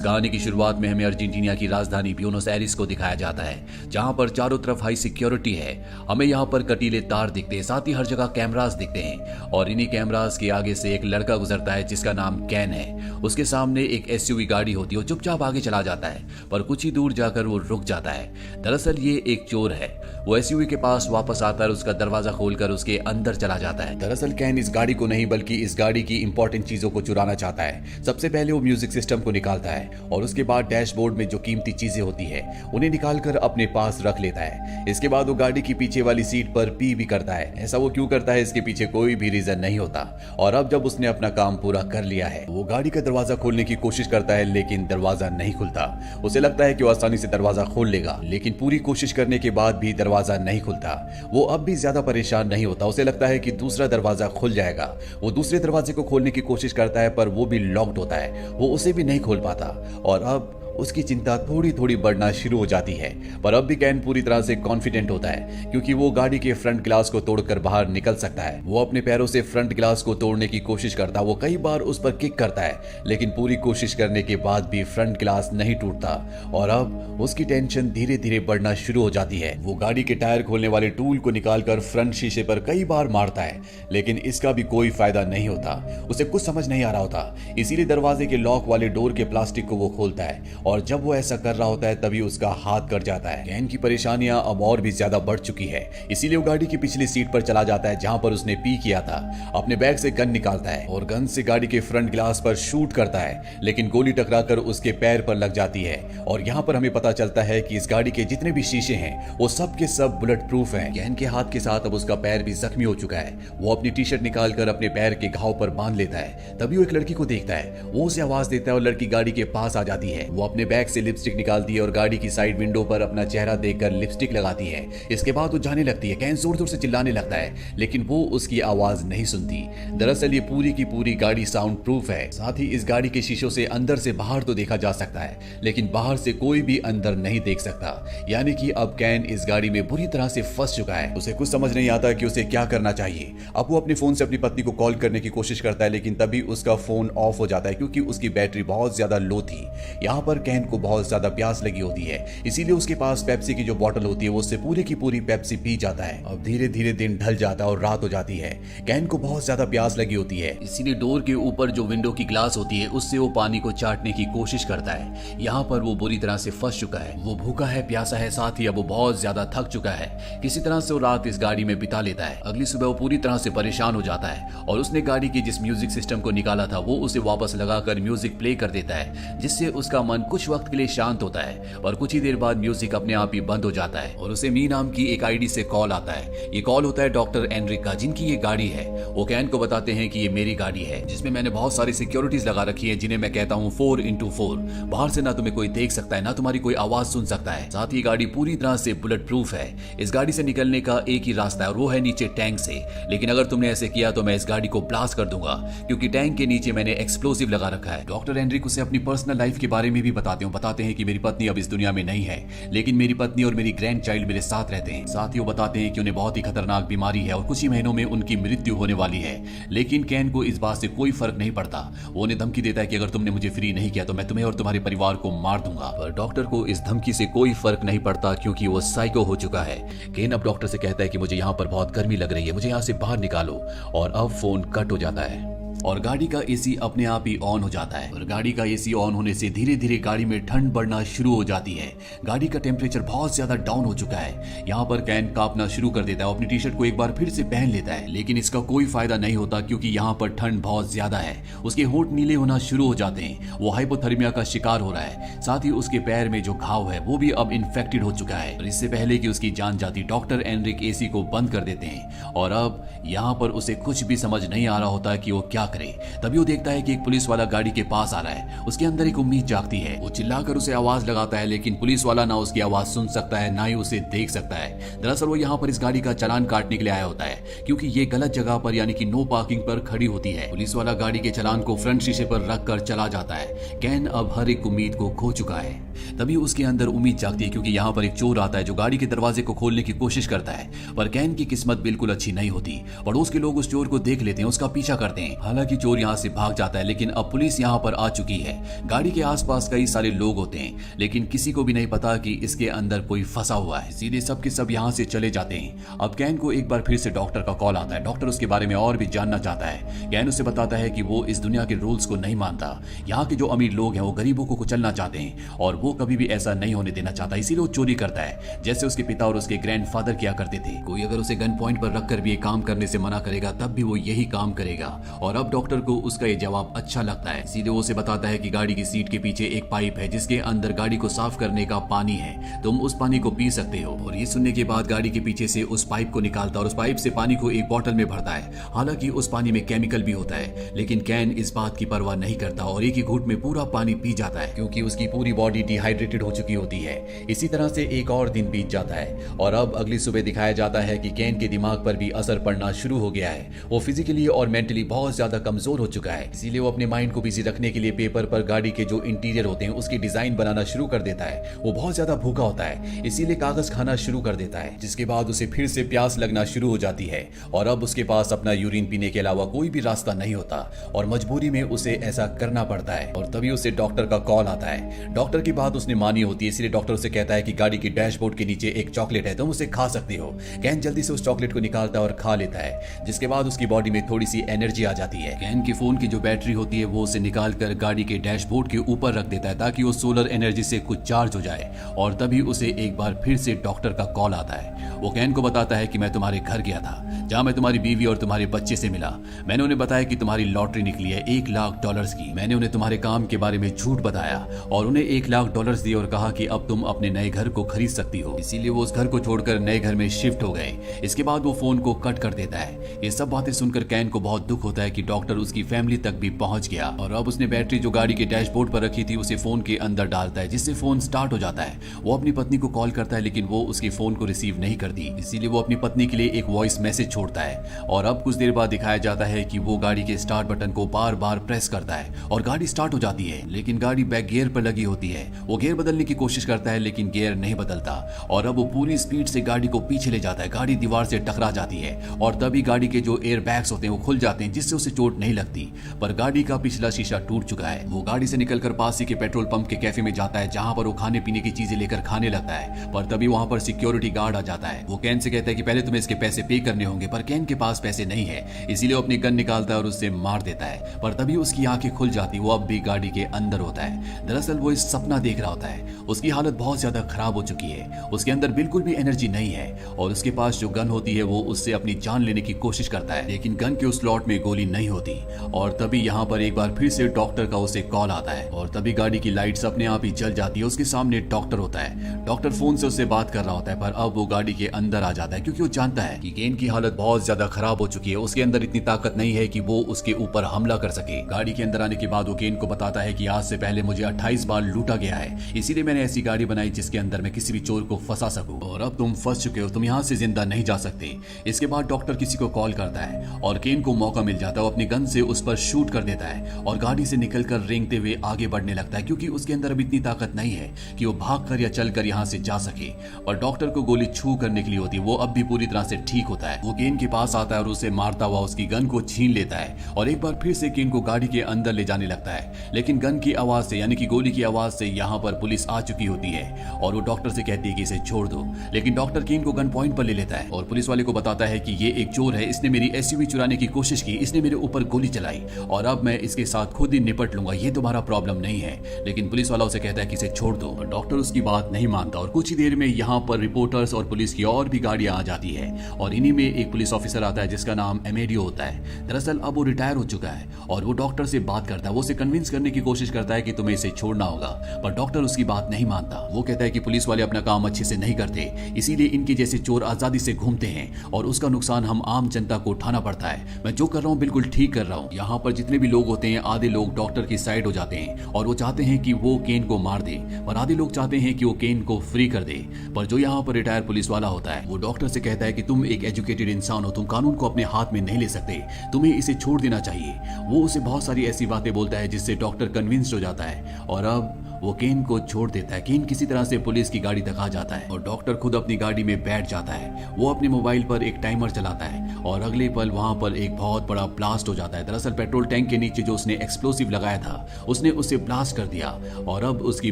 कहानी की शुरुआत में हमें अर्जेंटीना की राजधानी ब्यूनोस एरिस को दिखाया जाता है, जहां पर चारों तरफ हाई सिक्योरिटी है। हमें यहां पर कटीले तार दिखते हैं, साथ ही हर जगह कैमरास दिखते हैं और इन्हीं कैमरास के आगे से एक लड़का गुजरता है जिसका नाम कैन है। उसके सामने एक एसयूवी गाड़ी होती है, वो चुपचाप आगे चला जाता है, पर कुछ ही दूर जाकर वो रुक जाता है। दरअसल ये एक चोर है। वो एसयूवी के पास वापस आता है, उसका दरवाजा खोलकर उसके अंदर चला जाता है। दरअसल कैन इस गाड़ी को नहीं बल्कि इस गाड़ी की इंपॉर्टेंट चीजों को चुराना चाहता है। सबसे पहले वो म्यूजिक सिस्टम को निकालता है और उसके बाद डैशबोर्ड में जो कीमती चीजें होती है उन्हें निकालकर अपने पास रख लेता है। इसके बाद वो गाड़ी की पीछे वाली सीट पर पी भी करता है। ऐसा वो क्यों करता है, इसके पीछे कोई भी रीजन नहीं होता। और अब जब उसने अपना काम पूरा कर लिया है, वो गाड़ी का दरवाजा खोलने की कोशिश करता है, लेकिन दरवाजा नहीं खुलता। उसे लगता है कि वो आसानी से दरवाजा खोल लेगा, लेकिन पूरी कोशिश करने के बाद भी दरवाजा नहीं खुलता। वो अब भी ज्यादा परेशान नहीं होता। उसे लगता है कि दूसरा दरवाजा खुल जाएगा। वो दूसरे दरवाजे को खोलने की कोशिश करता है, पर वो भी लॉक्ड होता है। वो उसे भी नहीं खोल पाता और अब उसकी चिंता थोड़ी थोड़ी बढ़ना शुरू हो जाती है। पर अब भी कैन पूरी तरह से कॉन्फिडेंट होता है, क्योंकि वो गाड़ी के फ्रंट ग्लास को तोड़कर बाहर निकल सकता है। वो अपने पैरों से फ्रंट ग्लास को तोड़ने की कोशिश करता है। वो कई बार उस पर किक करता है, लेकिन पूरी कोशिश करने के बाद भी फ्रंट ग्लास नहीं टूटता और अब उसकी टेंशन धीरे धीरे बढ़ना शुरू हो जाती है। वो गाड़ी के टायर खोलने वाले टूल को निकालकर फ्रंट शीशे पर कई बार मारता है, लेकिन इसका भी कोई फायदा नहीं होता। उसे कुछ समझ नहीं आ रहा होता, इसीलिए दरवाजे के लॉक वाले डोर के प्लास्टिक को वो खोलता है और जब वो ऐसा कर रहा होता है तभी उसका हाथ कट जाता है। कैन की परेशानियां अब और भी ज्यादा बढ़ चुकी है, इसीलिए वो गाड़ी की पिछली सीट पर चला जाता है जहां पर उसने पी किया था। अपने बैग से गन निकालता है और गन से गाड़ी के फ्रंट ग्लास पर शूट करता है, लेकिन गोली टकराकर उसके पैर पर लग जाती है। और यहाँ पर हमें पता चलता है कि इस गाड़ी के जितने भी शीशे हैं वो सब के सब बुलेट प्रूफ हैं। कैन के हाथ के साथ अब उसका पैर भी जख्मी हो चुका है। वो अपनी टी शर्ट निकालकर अपने पैर के घाव पर बांध लेता है। तभी वो एक लड़की को देखता है। वो उसे आवाज देता है और लड़की गाड़ी के पास आ जाती है। वो अपने बैग से लिपस्टिक निकालती है और गाड़ी की साइड विंडो पर अपना चेहरा देखकर लिपस्टिक लगाती है। इसके बाद वो जाने लगती है। कैन जोर जोर से चिल्लाने लगता है, लेकिन वो उसकी आवाज नहीं सुनती। दरअसल ये पूरी की पूरी गाड़ी साउंड प्रूफ है। साथ ही इस गाड़ी के शीशों से अंदर से बाहर तो देखा जा सकता है, लेकिन बाहर से कोई भी अंदर नहीं देख सकता। यानी कि अब कैन इस गाड़ी में बुरी तरह से फंस चुका है। उसे कुछ समझ नहीं आता कि उसे क्या करना चाहिए। अब वो अपने फोन से अपनी पत्नी को कॉल करने की कोशिश करता है, लेकिन तभी उसका फोन ऑफ हो जाता है, क्योंकि उसकी बैटरी बहुत ज्यादा लो थी। यहाँ पर कैन को बहुत ज्यादा प्यास लगी होती है, इसीलिए उसके पास पेप्सी की जो बोतल होती है वो उससे पूरी की पूरी पेप्सी पी जाता है। अब धीरे धीरे दिन ढल जाता है और रात हो जाती है। कैन को बहुत ज्यादा प्यास लगी होती है, इसीलिए डोर के ऊपर जो विंडो की ग्लास होती है उससे वो पानी को चाटने की कोशिश करता है। यहाँ पर वो बुरी तरह से फंस चुका है। वो भूखा है, प्यासा है, साथ ही अब वो बहुत ज्यादा थक चुका है। किसी तरह से वो रात इस गाड़ी में बिता लेता है। अगली सुबह वो पूरी तरह से परेशान हो जाता है और उसने गाड़ी की जिस म्यूजिक सिस्टम को निकाला था वो उसे वापस लगाकर म्यूजिक प्ले कर देता है, जिससे उसका मन कुछ वक्त के लिए शांत होता है। पर कुछ ही देर बाद म्यूजिक अपने आप ही बंद हो जाता है और उसे मी नाम की एक आईडी से कॉल आता है। ये कॉल होता है डॉक्टर एनरिक का, जिनकी ये गाड़ी है। वो कैन को बताते हैं कि ये मेरी गाड़ी है, जिसमें मैंने बहुत सारी सिक्योरिटीज लगा रखी है, जिन्हें मैं कहता हूँ 4x4। बाहर से ना तुम्हें कोई देख सकता है, ना तुम्हारी कोई आवाज सुन सकता है। साथ ही गाड़ी पूरी तरह से बुलेट प्रूफ है। इस गाड़ी से निकलने का एक ही रास्ता है और वो है नीचे टैंक से। लेकिन अगर तुमने ऐसे किया तो मैं इस गाड़ी को ब्लास्ट कर दूंगा, क्योंकि टैंक के नीचे मैंने एक्सप्लोसिव लगा रखा है। डॉक्टर एनरिक उसे अपनी पर्सनल लाइफ के बारे में भी बताते हैं कि मेरी पत्नी अब इस दुनिया में नहीं है, लेकिन मेरी पत्नी और मेरी ग्रैंड चाइल्ड मेरे साथ रहते हैं। साथ ही वो बताते हैं कि उन्हें बहुत ही खतरनाक बीमारी है और कुछ ही महीनों में उनकी मृत्यु होने वाली है। लेकिन कैन को इस बात से कोई फर्क नहीं पड़ता। वो उन्हें धमकी देता है कि अगर तुमने मुझे फ्री नहीं किया तो मैं तुम्हें और तुम्हारे परिवार को मार दूंगा। पर डॉक्टर को इस धमकी से कोई फर्क नहीं पड़ता, क्योंकि वो साइको हो चुका है। कैन अब डॉक्टर से कहता है कि मुझे यहाँ पर बहुत गर्मी लग रही है, मुझे यहाँ से बाहर निकालो। और अब फोन कट हो जाता है और गाड़ी का एसी अपने आप ही ऑन हो जाता है। और गाड़ी का एसी ऑन होने से धीरे धीरे गाड़ी में ठंड बढ़ना शुरू हो जाती है। गाड़ी का टेम्परेचर बहुत ज्यादा डाउन हो चुका है। यहाँ पर कैन कांपना शुरू कर देता है। अपनी टी शर्ट को एक बार फिर से पहन लेता है, लेकिन इसका कोई फायदा नहीं होता, क्योंकि यहाँ पर ठंड बहुत ज्यादा है। उसके होंठ नीले होना शुरू हो जाते हैं। वो हाइपोथर्मिया का शिकार हो रहा है। साथ ही उसके पैर में जो घाव है वो भी अब इन्फेक्टेड हो चुका है। और इससे पहले कि उसकी जान जाती, डॉक्टर एनरिक एसी को बंद कर देते हैं और अब यहाँ पर उसे कुछ भी समझ नहीं आ रहा होता कि वो क्या करे। तभी वो देखता है कि एक पुलिस वाला गाड़ी के पास आ रहा है। उसके अंदर एक उम्मीद जागती है। वो चिल्लाकर उसे आवाज लगाता है, लेकिन पुलिस वाला ना उसकी आवाज सुन सकता है, ना ही उसे देख सकता है। दरअसल वो यहाँ पर इस गाड़ी का चालान काटने के लिए आया होता है, क्योंकि ये गलत जगह पर यानी कि नो पार्किंग पर खड़ी होती है। पुलिस वाला गाड़ी के चालान को फ्रंट शीशे पर रख कर चला जाता है। कैन अब हर एक उम्मीद को खो चुका है। तभी उसके अंदर उम्मीद जागती है, क्योंकि यहाँ पर एक चोर आता है जो गाड़ी के दरवाजे को खोलने की कोशिश करता है। पर कैन की किस्मत बिल्कुल अच्छी नहीं होती। पड़ोस के लोग उस चोर को देख लेते हैं, उसका पीछा करते हैं। हालांकि हालांकि चोर यहाँ से भाग जाता है, लेकिन अब पुलिस यहाँ पर आ चुकी है। गाड़ी के आसपास कई सारे लोग होते हैं, लेकिन किसी को भी नहीं पता कि इसके अंदर कोई फंसा हुआ है। सीधे सब के सब यहाँ से चले जाते हैं। अब कैन को एक बार फिर से डॉक्टर का कॉल आता है। डॉक्टर उसके बारे में और भी जानना चाहता है। कैन उसे बताता है कि वो इस दुनिया के रूल्स को नहीं मानता। यहाँ के जो अमीर लोग हैं वो गरीबों को कुचलना चाहते हैं और वो कभी भी ऐसा नहीं होने देना चाहता, इसीलिए वो चोरी करता है, जैसे उसके पिता और उसके ग्रैंडफादर किया करते थे। कोई अगर उसे गन पॉइंट पर रखकर भी ये काम करने से मना करेगा तब भी वो यही काम करेगा। और अब डॉक्टर को उसका ये जवाब अच्छा लगता है। सीधे वो उसे बताता है कि गाड़ी की सीट के पीछे एक पाइप है जिसके अंदर गाड़ी को साफ करने का पानी है, तुम उस पानी को पी सकते हो। और ये सुनने के बाद गाड़ी के पीछे से उस पाइप को निकालता और उस पाइप से पानी को एक बोतल में भरता है। हालांकि उस पानी में केमिकल भी होता है, लेकिन कैन इस बात की परवाह नहीं करता और एक ही घूंट में पूरा पानी पी जाता है, क्योंकि उसकी पूरी बॉडी डिहाइड्रेटेड हो चुकी होती है। इसी तरह से एक और दिन बीत जाता है और अब अगली सुबह दिखाया जाता है कि कैन के दिमाग पर भी असर पड़ना शुरू हो गया है। वो फिजिकली और मेंटली बहुत ज्यादा कमजोर हो चुका है, इसीलिए वो अपने माइंड को बिजी रखने के लिए पेपर पर गाड़ी के जो इंटीरियर होते हैं उसकी डिजाइन बनाना शुरू कर देता है। वो बहुत ज्यादा भूखा होता है, इसीलिए कागज खाना शुरू कर देता है, जिसके बाद उसे फिर से प्यास लगना शुरू हो जाती है और अब उसके पास अपना यूरिन पीने के अलावा कोई भी रास्ता नहीं होता और मजबूरी में उसे ऐसा करना पड़ता है। और तभी उसे डॉक्टर का कॉल आता है। डॉक्टर की बात उसने मानी होती है, इसलिए डॉक्टर उसे कहता है कि गाड़ी की डैशबोर्ड के नीचे एक चॉकलेट है, तुम उसे खा सकते हो। कैन जल्दी से उस चॉकलेट को निकालता है और खा लेता है, जिसके बाद उसकी बॉडी में थोड़ी सी एनर्जी आ जाती है। कैन के फोन की जो बैटरी होती है वो उसे निकाल कर गाड़ी के डैशबोर्ड के ऊपर रख देता है ताकि वो सोलर एनर्जी से कुछ चार्ज हो जाए। और तभी उसे एक बार फिर से डॉक्टर का कॉल आता है। वो कैन को बताता है कि मैं तुम्हारे घर गया था, जहाँ मैं तुम्हारी बीवी और तुम्हारे बच्चे से मिला। मैंने उन्हें बताया कि तुम्हारी लॉटरी निकली है $1,00,000 की। मैंने उन्हें तुम्हारे काम के बारे में झूठ बताया और उन्हें $1,00,000 दिए और कहा कि अब तुम अपने नए घर को खरीद सकती हो। इसीलिए वो उस घर को छोड़कर नए घर में शिफ्ट हो गए। इसके बाद वो फोन को कट कर देता है। ये सब बातें सुनकर कैन को बहुत दुख होता है कि डॉक्टर उसकी फैमिली तक भी पहुंच गया और अब उसने बैटरी जो गाड़ी के डैशबोर्ड पर रखी थी उसे फोन के अंदर डालता है, जिससे फोन स्टार्ट हो जाता है। वो अपनी पत्नी को कॉल करता है, लेकिन वो उसके फोन को रिसीव नहीं करती, इसीलिए वो अपनी पत्नी के लिए एक वॉइस मैसेज छोड़ता है। और अब कुछ देर बाद दिखाया जाता है कि वो गाड़ी के स्टार्ट बटन को बार बार प्रेस करता है और गाड़ी स्टार्ट हो जाती है, लेकिन गाड़ी बैक गियर पर लगी होती है। वो गियर बदलने की कोशिश करता है, लेकिन गियर नहीं बदलता और अब वो पूरी स्पीड से गाड़ी को पीछे ले जाता है। गाड़ी दीवार से टकरा जाती है और तभी गाड़ी के जो एयर बैग्स होते हैं वो खुल जाते हैं, जिससे उसे चोट नहीं लगती, पर गाड़ी का पिछला शीशा टूट चुका है। वो गाड़ी से निकलकर पास ही के पेट्रोल पंप के कैफे में जाता है, जहां पर वो खाने पीने की चीजें लेकर खाने लगता है, पर तभी वहां पर सिक्योरिटी गार्ड आ जाता है। वो कैन से कहता है कि पहले तुम्हें इसके पैसे पे करने होंगे, पर कैन के पास पैसे नहीं है, इसीलिए वो अपनी गन निकालता है और उससे मार देता है। पर तभी उसकी आंखें खुल जाती, वो अब भी गाड़ी के अंदर होता है। दरअसल वो इस सपना देख रहा होता है। उसकी हालत बहुत ज्यादा खराब हो चुकी है, उसके अंदर बिल्कुल भी एनर्जी नहीं है और उसके पास जो गन होती है वो उससे अपनी जान लेने की कोशिश करता है, लेकिन गन के उस स्लॉट में गोली नहीं होती। और तभी यहाँ पर एक बार फिर से डॉक्टर का उसे कॉल आता है और तभी गाड़ी की लाइट्स अपने आप ही जल जाती है। उसके सामने डॉक्टर होता है। डॉक्टर फोन से उससे बात कर रहा होता है, पर अब वो गाड़ी के अंदर आ जाता है, क्योंकि वो जानता है कि केन की हालत बहुत ज्यादा खराब हो चुकी है। उसके अंदर इतनी ताकत नहीं है कि वो उसके ऊपर हमला कर सके। गाड़ी के अंदर आने के बाद वो केन को बताता है कि आज से पहले मुझे 28 बार लूटा गया है, इसीलिए मैंने ऐसी गाड़ी बनाई जिसके अंदर मैं किसी भी चोर को फंसा सकूं, और अब तुम फंस चुके हो, तुम यहाँ से जिंदा नहीं जा सकते। इसके बाद डॉक्टर किसी को कॉल करता है और केन को मौका मिल जाता है। वो अपनी गन से उस पर शूट कर देता है और गाड़ी से निकलकर रेंगते हुए आगे बढ़ने लगता है, क्योंकि उसके अंदर अब इतनी ताकत नहीं है कि वो भागकर या चलकर यहाँ से जा सके। और डॉक्टर को गोली छू कर निकली होती है, वो अब भी पूरी तरह से ठीक होता है। वो केन के पास आता है और उसे मारता हुआ उसकी गन को छीन लेता है और एक बार फिर से केन को गाड़ी के अंदर ले जाने लगता है, लेकिन गन की आवाज से, यानी कि गोली की आवाज से यहाँ पर पुलिस आ चुकी होती है और वो डॉक्टर से कहती है कि इसे छोड़ दो, लेकिन डॉक्टर केन को गन पॉइंट पर ले लेता है और पुलिस वाले को बताता है कि ये एक चोर है, इसने मेरी एसयूवी चुराने की कोशिश की, इसने मेरे ऊपर गोली चलाई और अब मैं इसके साथ खुद ही निपट लूंगा, ये तुम्हारा प्रॉब्लम नहीं है। लेकिन पुलिस वाला उसे कहता है कि इसे छोड़ दो, और डॉक्टर उसकी बात नहीं मानता और कुछ ही देर में यहाँ पर रिपोर्टर्स और पुलिस की और भी गाड़ियां आ जाती है और इन्हीं में एक पुलिस ऑफिसर आता है जिसका नाम एमेडियो होता है। दरअसल अब वो रिटायर हो चुका है और वो डॉक्टर से बात करता है। वो उसे कन्विंस करने की कोशिश करता है कि तुम्हें इसे छोड़ना होगा, पर डॉक्टर उसकी बात नहीं मानता। वो कहता है कि पुलिस वाले अपना काम अच्छे से नहीं करते, इसीलिए इनके जैसे चोर आजादी से घूमते हैं और उसका नुकसान हम आम जनता को उठाना पड़ता है। मैं जो कर रहा हूँ बिल्कुल ठीक कर रहा हूँ। यहाँ पर जितने भी लोग होते हैं आधे लोग डॉक्टर की साइड हो जाते हैं और वो चाहते हैं कि वो केन को मार दे, और आधे लोग चाहते हैं कि वो केन को फ्री कर दे। पर जो यहाँ पर रिटायर पुलिस वाला होता है वो डॉक्टर से कहता है कि तुम एक एजुकेटेड इंसान हो, तुम कानून को अपने हाथ में नहीं ले सकते, तुम्हें इसे छोड़ देना चाहिए। वो उसे बहुत सारी ऐसी बातें बोलता है जिससे डॉक्टर कन्विंस्ड हो जाता है और अब वो केन को छोड़ देता है। केन किसी तरह से पुलिस की गाड़ी तक आ जाता है और डॉक्टर खुद अपनी गाड़ी में बैठ जाता है। वो अपने मोबाइल पर एक टाइमर चलाता है और अगले पल वहां पर एक बहुत बड़ा ब्लास्ट हो जाता है। दरअसल पेट्रोल टैंक के नीचे जो उसने एक्सप्लोसिव लगाया था उसने उसे ब्लास्ट कर दिया और अब उसकी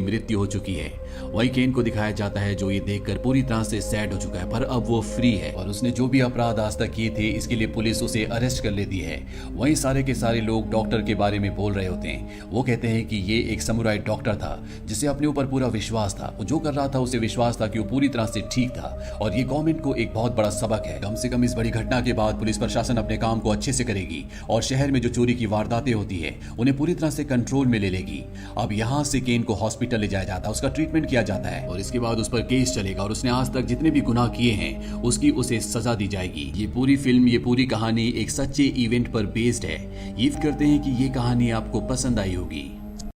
मृत्यु हो चुकी है। वही केन को दिखाया जाता है जो ये देखकर पूरी तरह से सैड हो चुका है, पर अब वो फ्री है और उसने जो भी अपराध आज तक किए थे इसके लिए पुलिस उसे अरेस्ट कर लेती है। वहीं सारे के सारे लोग डॉक्टर के बारे में बोल रहे होते हैं। वो कहते हैं कि ये एक समुराई डॉक्टर था जिसे अपने ऊपर पूरा विश्वास था। वो जो कर रहा था उसे विश्वास था कि वो पूरी तरह से ठीक था और ये गवर्नमेंट को एक बहुत बड़ा सबक है। कम से कम इस बड़ी घटना के बाद पुलिस प्रशासन अपने काम को अच्छे से करेगी और शहर में जो चोरी की वारदातें होती है उन्हें पूरी तरह से कंट्रोल में ले लेगी। अब यहाँ से केन को हॉस्पिटल ले जाया जाता है, उसका ट्रीटमेंट किया जाता है और इसके बाद उस पर केस चलेगा और उसने आज तक जितने भी गुनाह किए हैं उसकी उसे सजा दी जाएगी। ये पूरी फिल्म, ये पूरी कहानी एक सच्चे इवेंट पर बेस्ड है। ये करते हैं कि ये कहानी आपको पसंद आई होगी।